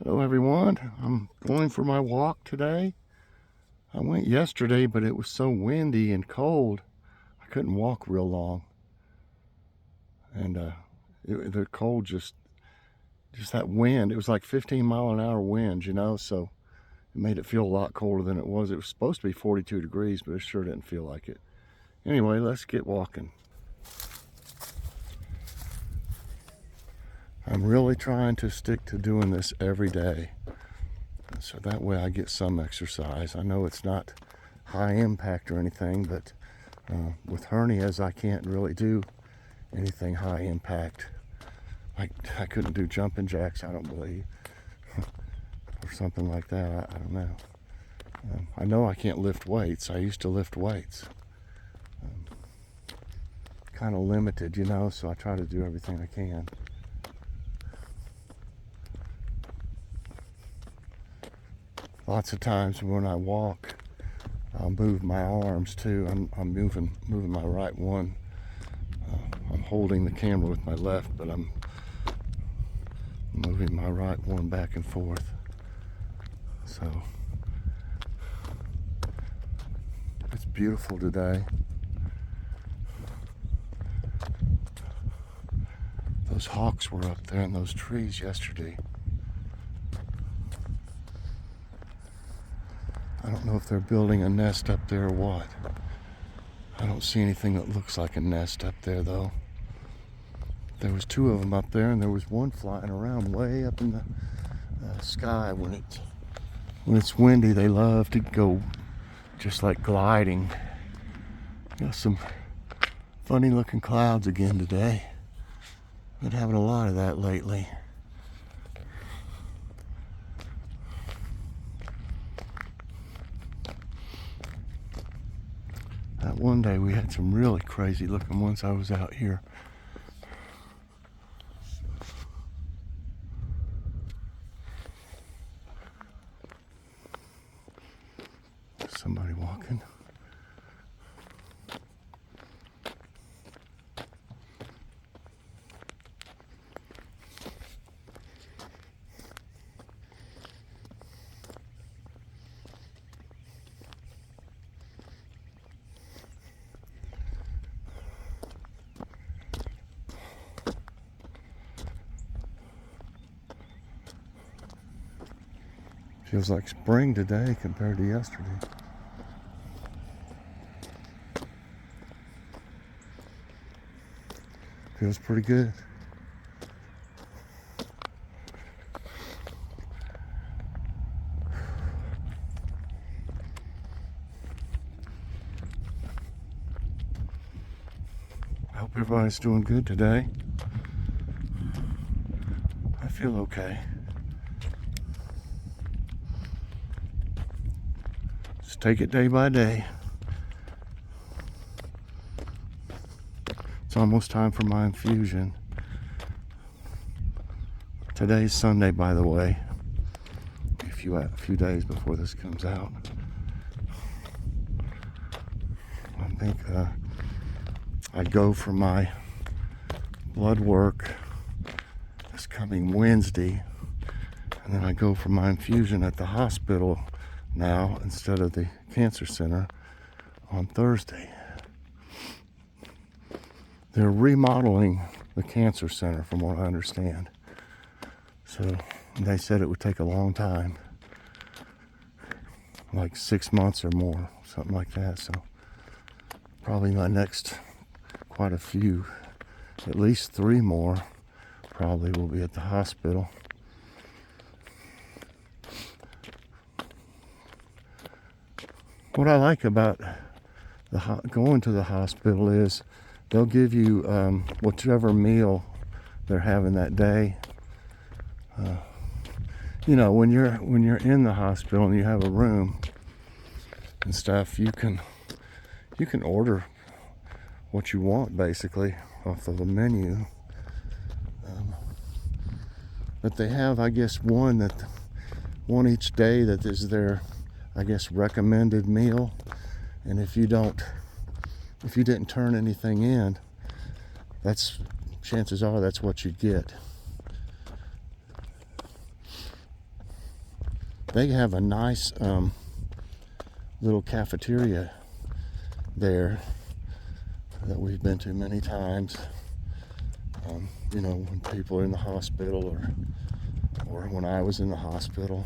Hello everyone, I'm going for my walk today. I went yesterday, but it was so windy and cold, I couldn't walk real long. And the cold just that wind, it was like 15-mile-an-hour winds, so it made it feel a lot colder than it was. It was supposed to be 42 degrees, but it sure didn't feel like it. Anyway, let's get walking. I'm really trying to stick to doing this every day, so that way I get some exercise. I know it's not high impact or anything, but with hernias I can't really do anything high impact. Like I couldn't do jumping jacks, I don't believe, or something like that. I don't know. I know I can't lift weights. I used to lift weights. Kind of limited, so I try to do everything I can. Lots of times when I walk, I'll move my arms too. I'm moving my right one. I'm holding the camera with my left, but I'm moving my right one back and forth. So it's beautiful today. Those hawks were up there in those trees yesterday. I don't know if they're building a nest up there or what. I don't see anything that looks like a nest up there though. There was two of them up there, and there was one flying around way up in the sky. When it's windy, they love to go just like gliding. Got some funny looking clouds again today. Been having a lot of that lately. That one day we had some really crazy looking ones. I was out here. Somebody walking. Feels like spring today compared to yesterday. Feels pretty good. I hope everybody's doing good today. I feel okay. Just take it day by day. It's almost time for my infusion. Today's Sunday, by the way. A few days before this comes out. I think I go for my blood work this coming Wednesday, and then I go for my infusion at the hospital now instead of the cancer center on Thursday. They're remodeling the cancer center from what I understand. So they said it would take a long time, like 6 months or more, something like that. So probably my next quite a few, at least 3 more probably will be at the hospital. What I like about going to the hospital is they'll give you whichever meal they're having that day. When you're in the hospital and you have a room and stuff, you can order what you want basically off of the menu. But they have, I guess, one each day that is their, I guess, recommended meal. And if you didn't turn anything in, chances are that's what you'd get. they have a nice little cafeteria there that we've been to many times. You know, when people are in the hospital, or when I was in the hospital.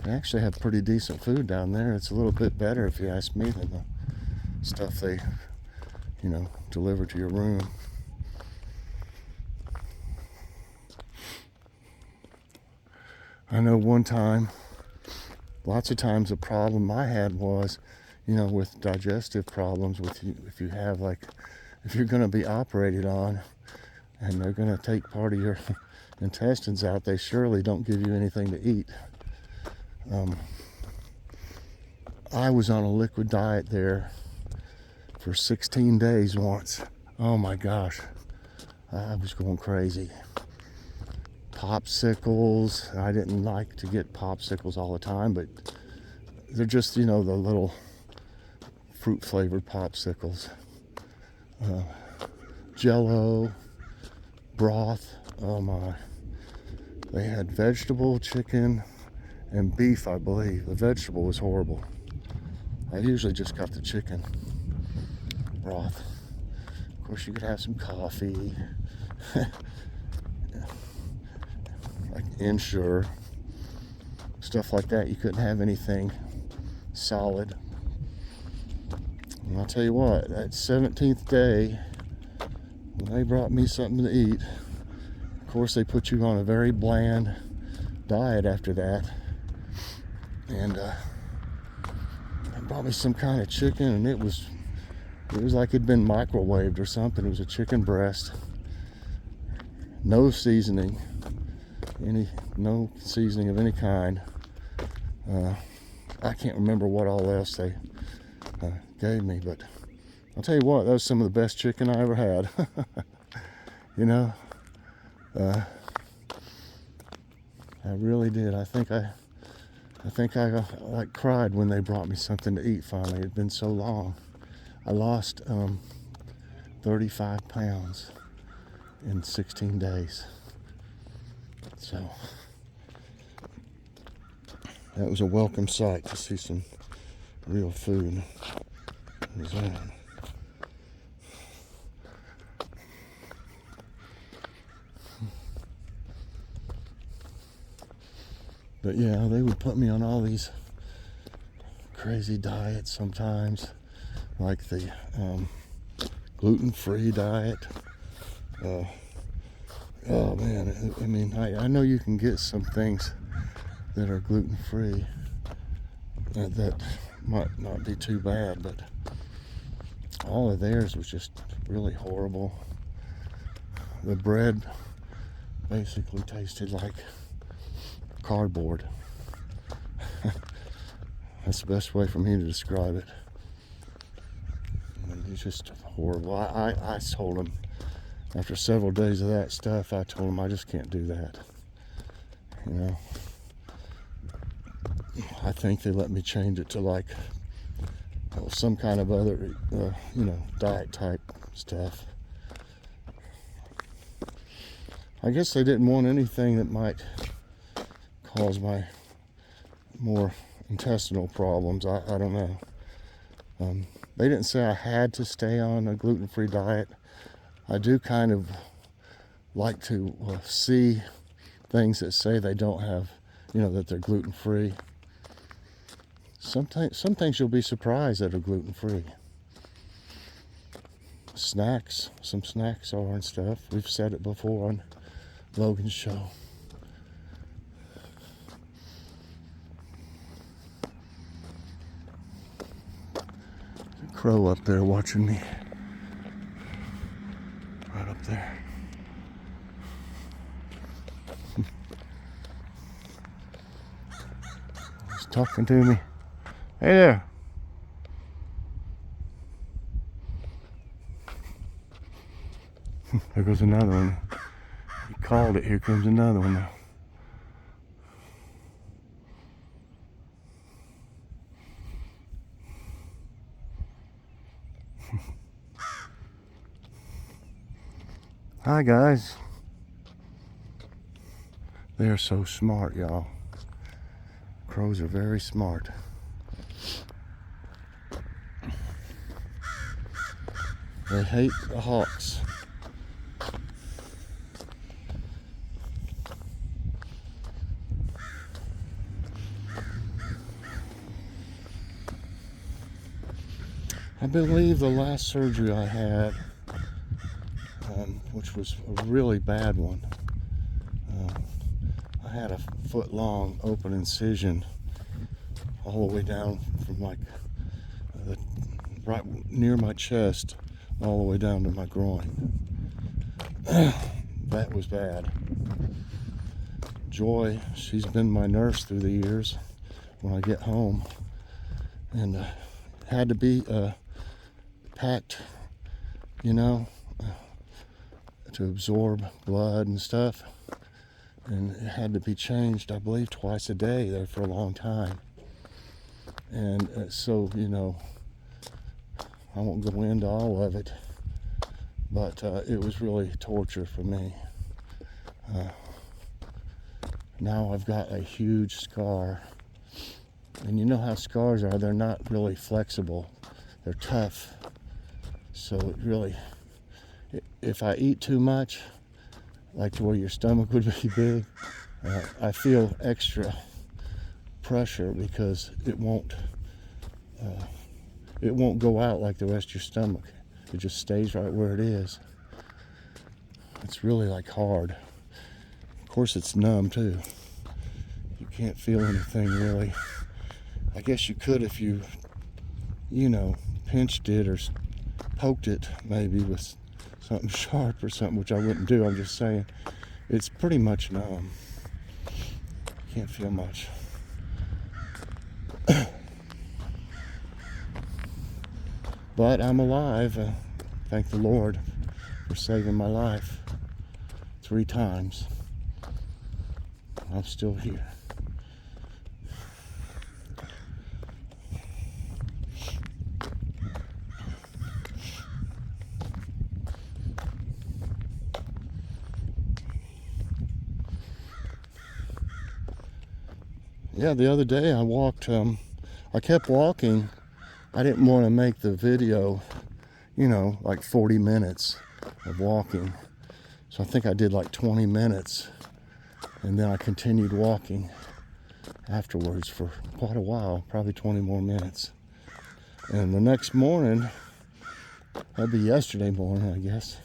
They actually have pretty decent food down there. It's a little bit better, if you ask me, than the stuff they, you know, deliver to your room. I know one time, lots of times the problem I had was, you know, with digestive problems, with you, if you have like, if you're going to be operated on and they're going to take part of your intestines out, they surely don't give you anything to eat. I was on a liquid diet there for 16 days once. Oh my gosh, I was going crazy. Popsicles, I didn't like to get popsicles all the time, but they're just, you know, the little fruit flavored popsicles. Jello, broth, oh my. They had vegetable, chicken, and beef, I believe. The vegetable was horrible. I usually just got the chicken broth. Of course, you could have some coffee, like Ensure, stuff like that. You couldn't have anything solid. And I'll tell you what, that 17th day, when they brought me something to eat, of course, they put you on a very bland diet after that. And they brought me some kind of chicken, and it was like it'd been microwaved or something. It was a chicken breast, no seasoning, no seasoning of any kind. I can't remember what all else they gave me, but I'll tell you what, that was some of the best chicken I ever had. You know, I really did. I think I like cried when they brought me something to eat finally. It had been so long. I lost 35 pounds in 16 days. So that was a welcome sight to see some real food. But yeah, they would put me on all these crazy diets sometimes, like the gluten-free diet. Oh man, I mean, I know you can get some things that are gluten-free that might not be too bad, but all of theirs was just really horrible. The bread basically tasted like cardboard. That's the best way for me to describe it. And it's just horrible. I told him, after several days of that stuff, I told him I just can't do that. You know, I think they let me change it to like some kind of other, you know, diet type stuff. I guess they didn't want anything that might cause my more intestinal problems. I don't know. They didn't say I had to stay on a gluten-free diet. I do kind of like to see things that say they don't have, you know, that they're gluten-free. Some things you'll be surprised that are gluten-free. Snacks, some snacks are and stuff. We've said it before on Logan's show. There's a crow up there watching me. Right up there. He's talking to me. Hey there. There goes another one. He called it. Here comes another one now. Hi guys. They are so smart, y'all. Crows are very smart. They hate the hawks. I believe the last surgery I had, which was a really bad one, I had a foot-long open incision all the way down from like right near my chest all the way down to my groin. That was bad. Joy, she's been my nurse through the years when I get home, and had to be packed, you know, to absorb blood and stuff, and it had to be changed, I believe, twice a day there for a long time. And so, you know, I won't go into all of it, but it was really torture for me. Now I've got a huge scar, and you know how scars are, they're not really flexible, they're tough. So it really, if I eat too much, like to where your stomach would be big, I feel extra pressure because it won't go out like the rest of your stomach. It just stays right where it is. It's really like hard. Of course it's numb too. You can't feel anything really. I guess you could if you know, pinched it or poked it maybe with something sharp or something, which I wouldn't do. I'm just saying it's pretty much numb. Can't feel much. But I'm alive. Thank the Lord for saving my life 3 times. I'm still here. Yeah, the other day I walked, I kept walking. I didn't want to make the video, you know, like 40 minutes of walking. So I think I did like 20 minutes, and then I continued walking afterwards for quite a while, probably 20 more minutes. And the next morning, that'd be yesterday morning, I guess,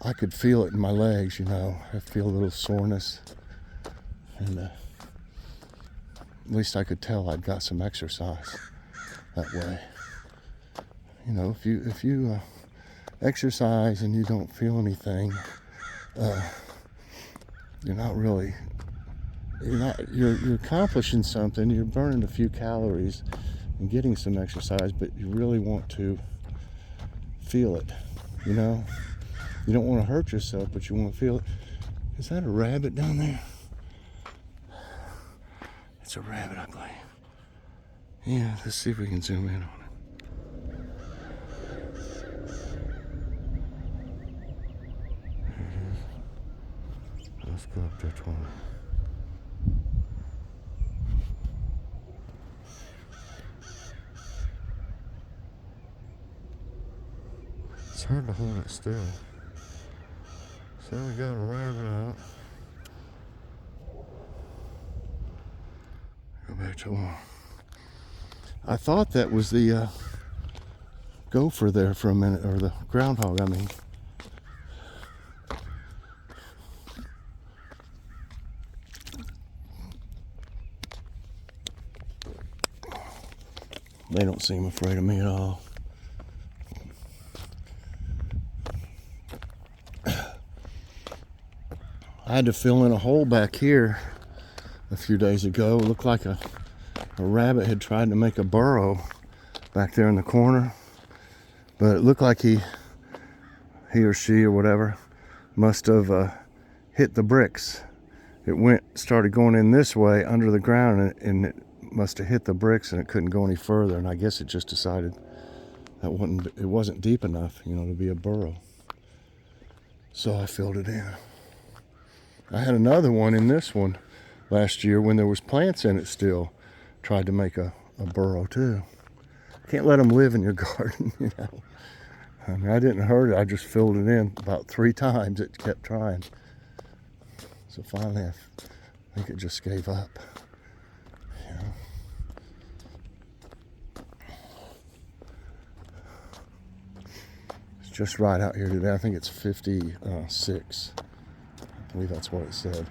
I could feel it in my legs, you know. I feel a little soreness. And at least I could tell I'd got some exercise that way. You know, if you exercise and you don't feel anything, you're accomplishing something. You're burning a few calories and getting some exercise, but you really want to feel it. You know, you don't want to hurt yourself, but you want to feel it. Is that a rabbit down there? It's a rabbit, I believe. Yeah, let's see if we can zoom in on it. Let's go up there to it. It's hard to hold it still. So we got a rabbit out. Go back to one. I thought that was the gopher there for a minute, or the groundhog, I mean. They don't seem afraid of me at all. I had to fill in a hole back here a few days ago. It looked like a rabbit had tried to make a burrow back there in the corner, but it looked like he or she or whatever must have hit the bricks. It started going in this way under the ground, and it must have hit the bricks, and it couldn't go any further. And I guess it just decided that it wasn't deep enough, you know, to be a burrow. So I filled it in. I had another one in this one last year when there was plants in it still. Tried to make a burrow too. Can't let them live in your garden, you know. I mean, I didn't hurt it. I just filled it in about 3 times. It kept trying. So finally, I think it just gave up. You know. It's just right out here today. I think it's 56. I believe that's what it said.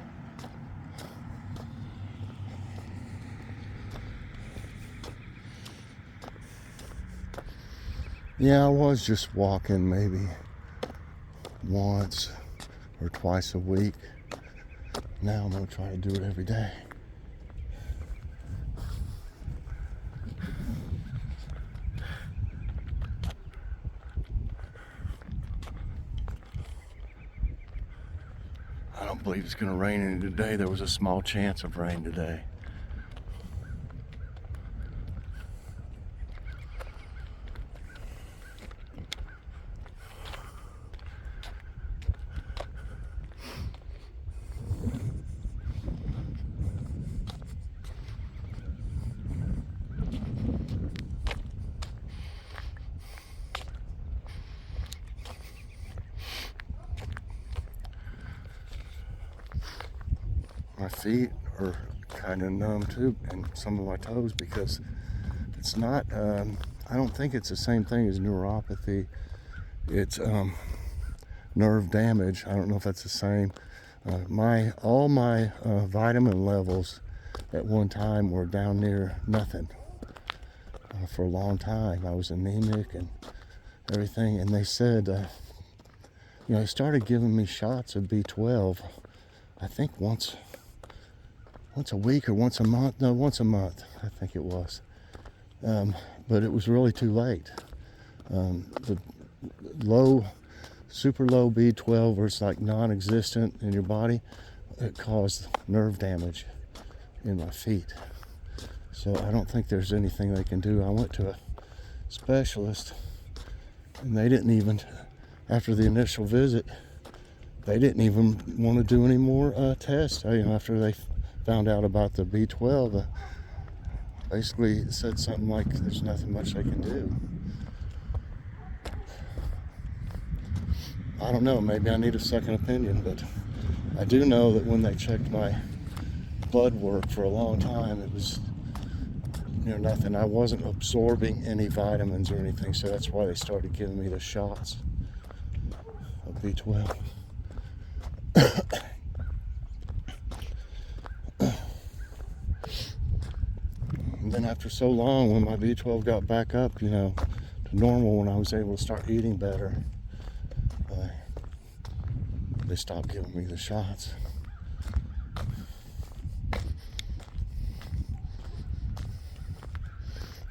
Yeah, I was just walking maybe once or twice a week. Now I'm going to try to do it every day. I don't believe it's going to rain any today. There was a small chance of rain today. My feet are kind of numb too, and some of my toes, because it's not, I don't think it's the same thing as neuropathy. It's nerve damage. I don't know if that's the same. All my vitamin levels at one time were down near nothing for a long time. I was anemic and everything, and they said, you know, they started giving me shots of B12, I think once a week or once a month. No, once a month, I think it was. But it was really too late. The super low B12, where it's like non-existent in your body, it caused nerve damage in my feet. So I don't think there's anything they can do. I went to a specialist, and they didn't even, after the initial visit, they didn't even want to do any more tests. You know, after they found out about the B12, basically said something like there's nothing much they can do. I don't know, maybe I need a second opinion, but I do know that when they checked my blood work for a long time, it was near nothing. I wasn't absorbing any vitamins or anything, so that's why they started giving me the shots of B12. And then after so long, when my B12 got back up, you know, to normal, when I was able to start eating better, they stopped giving me the shots.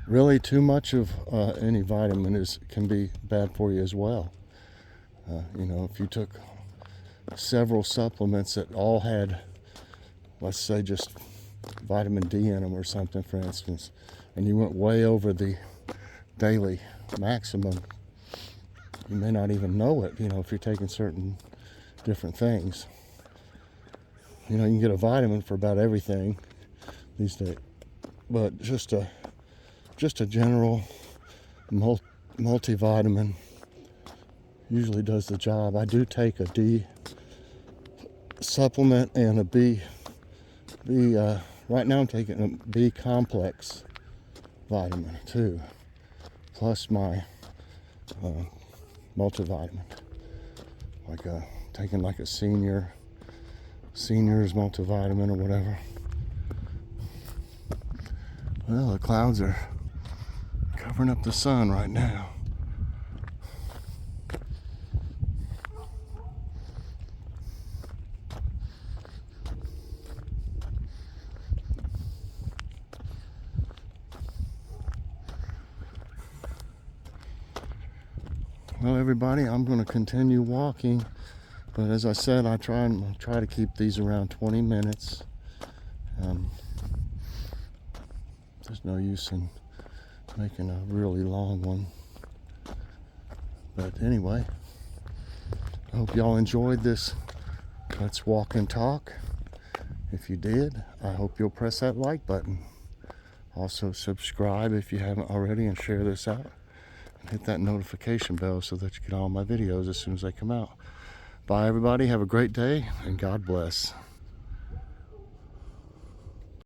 Really, too much of any vitamin can be bad for you as well. You know, if you took several supplements that all had, let's say, just vitamin D in them or something, for instance, and you went way over the daily maximum, you may not even know it, you know, if you're taking certain different things. You know, you can get a vitamin for about everything these days, but just a general multivitamin usually does the job. I do take a D supplement and a B. Right now I'm taking a B complex vitamin too, plus my multivitamin. Like taking like a senior's multivitamin or whatever. Well, the clouds are covering up the sun right now. Well, everybody, I'm going to continue walking, but as I said, I try to keep these around 20 minutes. There's no use in making a really long one. But anyway, I hope y'all enjoyed this let's walk and talk. If you did, I hope you'll press that like button. Also subscribe if you haven't already, and share this out. And hit that notification bell so that you get all my videos as soon as they come out. Bye everybody, have a great day, and God bless.